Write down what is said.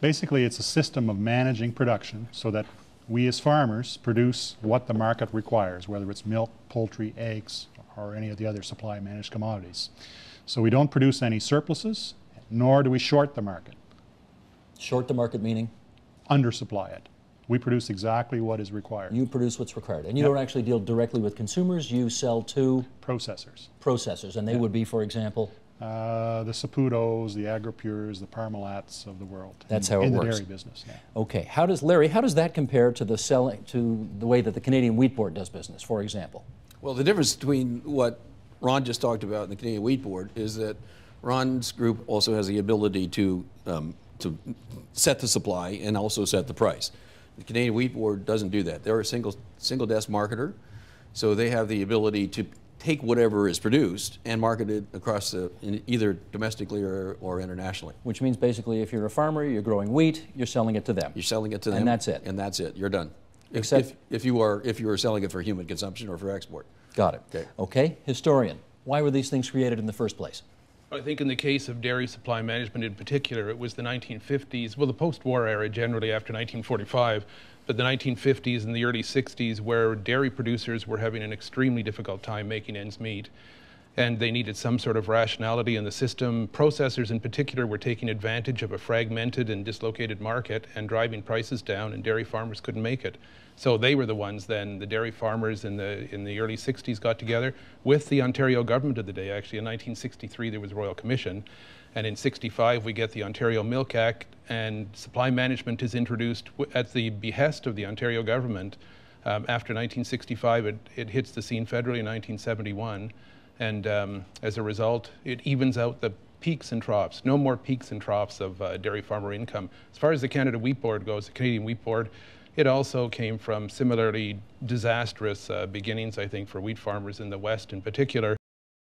Basically, it's a system of managing production so that we as farmers produce what the market requires, whether it's milk, poultry, eggs, or any of the other supply managed commodities. So we don't produce any surpluses, nor do we short the market. Short the market meaning? Undersupply it. We produce exactly what is required. You produce what's required. And you don't actually deal directly with consumers, you sell to? Processors. Processors, and they would be, for example? The Saputos, the Agripures, the Parmalats of the world. That's how it works. In the dairy business, yeah. Okay. Larry, how does that compare to the way that the Canadian Wheat Board does business, for example? Well, the difference between what Ron just talked about and the Canadian Wheat Board is that Ron's group also has the ability to set the supply and also set the price. The Canadian Wheat Board doesn't do that. They're a single desk marketer, so they have the ability to take whatever is produced and market it across either domestically or internationally. Which means basically if you're a farmer, you're growing wheat, you're selling it to them. You're selling it to them. And that's it. And that's it. You're done. Except if you are selling it for human consumption or for export. Got it. Okay. Historian, why were these things created in the first place? I think in the case of dairy supply management in particular, it was the 1950s, well, the post-war era generally after 1945, but the 1950s and the early 60s where dairy producers were having an extremely difficult time making ends meet. And they needed some sort of rationality in the system. Processors in particular were taking advantage of a fragmented and dislocated market and driving prices down, and dairy farmers couldn't make it. So they were the ones then, the dairy farmers in the early 60s got together with the Ontario government of the day. Actually, in 1963 there was a Royal Commission, and in 65 we get the Ontario Milk Act, and supply management is introduced at the behest of the Ontario government. After 1965 it hits the scene federally in 1971. And as a result, it evens out the peaks and troughs. No more peaks and troughs of dairy farmer income. As far as the Canada Wheat Board goes, the Canadian Wheat Board, it also came from similarly disastrous beginnings, I think, for wheat farmers in the West in particular.